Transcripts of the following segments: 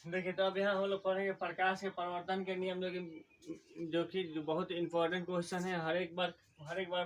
देखिए, तो अब यहाँ हम लोग पढ़ेंगे प्रकाश के परिवर्तन के नियम, जो बहुत इंपॉर्टेंट क्वेश्चन है। हर एक बार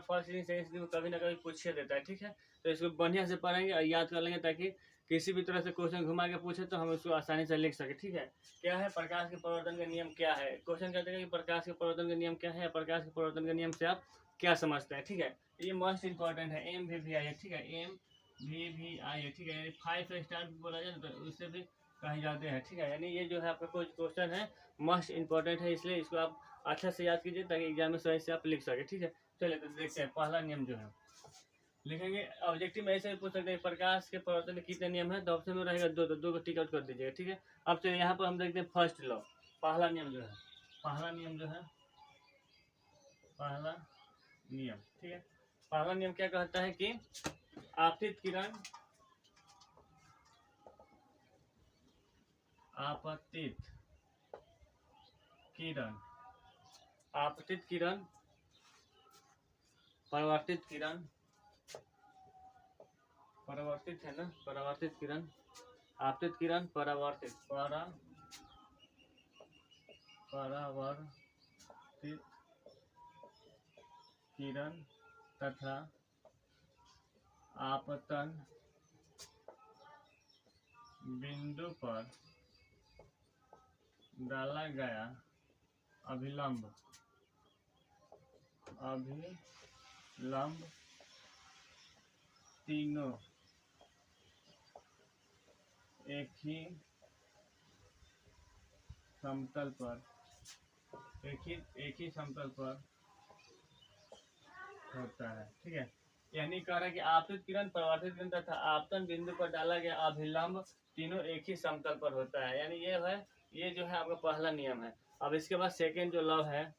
फर्स्ट दिन सेकंड दिन में कभी ना कभी पूछे देता है, ठीक है। तो इसको बढ़िया से पढ़ेंगे और याद कर लेंगे, ताकि किसी भी तरह से क्वेश्चन घुमा के पूछे तो हम उसको आसानी से लिख सके, ठीक है। क्या है प्रकाश के परिवर्तन का नियम, क्या है क्वेश्चन कहते हैं कि प्रकाश के परिवर्तन का नियम क्या है, प्रकाश के परिवर्तन के नियम से आप क्या समझते हैं, ठीक है। ये मोस्ट इंपॉर्टेंट है, MVVI है, ठीक है, MVVI है, ठीक है। 5 स्टार बोला जाए तो उससे भी कहीं जाते हैं, ठीक है। यानी ये जो है आपका कुछ क्वेश्चन है मोस्ट इंपॉर्टेंट है, इसलिए इसको आप अच्छा से याद कीजिए ताकि एग्जाम में सही से आप लिख सके, ठीक है। चलिए तो देखते हैं पहला नियम जो है लिखेंगे। ऑब्जेक्टिव में ऐसे भी पूछ सकते हैं प्रकाश के परिवर्तन के कितने नियम है, तो ऑप्शन में रहेगा दो, तो दो को टिक आउट कर दीजिएगा, ठीक है। अब चलिए यहाँ पर हम देखते हैं फर्स्ट लॉ, पहला नियम जो है, पहला नियम जो है, पहला नियम, ठीक है। पहला नियम क्या कहता है कि आपतित किरण, आपतित किरण, आपतित किरण, परावर्तित किरण, परावर्तित है ना, परावर्तित किरण, आपतित किरण, परावर्तित किरण तथा आपतन बिंदु पर डाला गया अभिलंब तीनों एक ही समतल पर होता है, ठीक है। यानी कह रहा है कि आपतित किरण, परावर्तित किरण तथा आपतन बिंदु पर डाला गया अभिलंब तीनों एक ही समतल पर होता है। यानी ये जो है आपका पहला नियम है। अब इसके बाद सेकेंड जो लॉ है,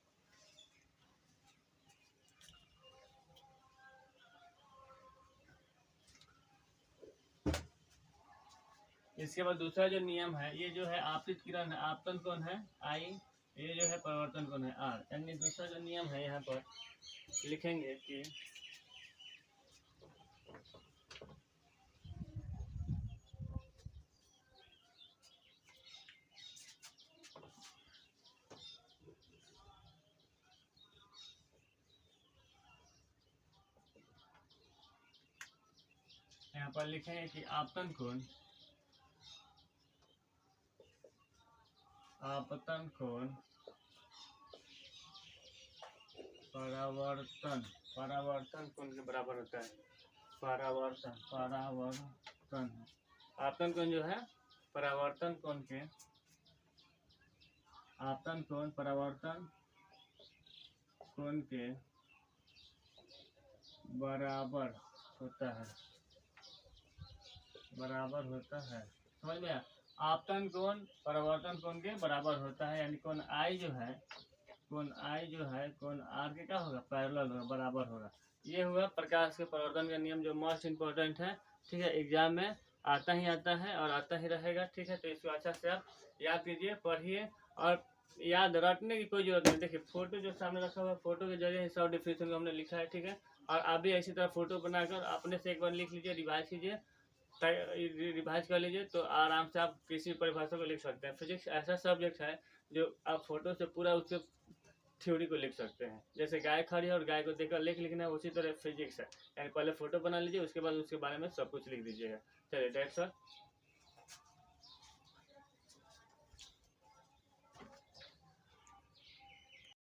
इसके बाद दूसरा जो नियम है, ये जो है आपतित किरण है, आपतन कौन है I, ये जो है परिवर्तन कौन है R। यानी दूसरा जो नियम है यहाँ पर लिखेंगे कि यहाँ पर लिखेंगे कि आपतन कोण परावर्तन कोण के बराबर होता है। परावर्तन आपतन कोण जो है परावर्तन कोण के, आपतन कोण परावर्तन कोण के बराबर होता है, समझ में आया। आपतन कोण परावर्तन कोण के बराबर होता है, यानी कोण I जो है कोण R के क्या होगा, पैरेलल होगा, बराबर होगा। ये हुआ प्रकाश के परिवर्तन का नियम जो मोस्ट इंपॉर्टेंट है, ठीक है। एग्जाम में आता ही है और आता ही रहेगा, ठीक है। तो इसको अच्छा से आप याद कीजिए, पढ़िए, और याद रटने की कोई जरूरत नहीं। देखिए फोटो जो सामने रखा हुआ है, फोटो के जरिए सब डिफिनेशन को हमने लिखा है, ठीक है। और आप भी इसी तरह फोटो बनाकर अपने से एक बार लिख लीजिए, रिवाइज कीजिए, रिवाइज कर लीजिए, तो आराम से आप किसी परिभाषा को लिख सकते हैं। फिजिक्स ऐसा सब्जेक्ट है जो आप फोटो से पूरा उसके थ्योरी को लिख सकते हैं। जैसे गाय खड़ी है और गाय को देखकर लिखना है, उसी तरह फिजिक्स है। यानी पहले फोटो बना लीजिए, उसके बाद उसके बारे में सब कुछ लिख दीजिएगा। चलिए दैट्स ऑल।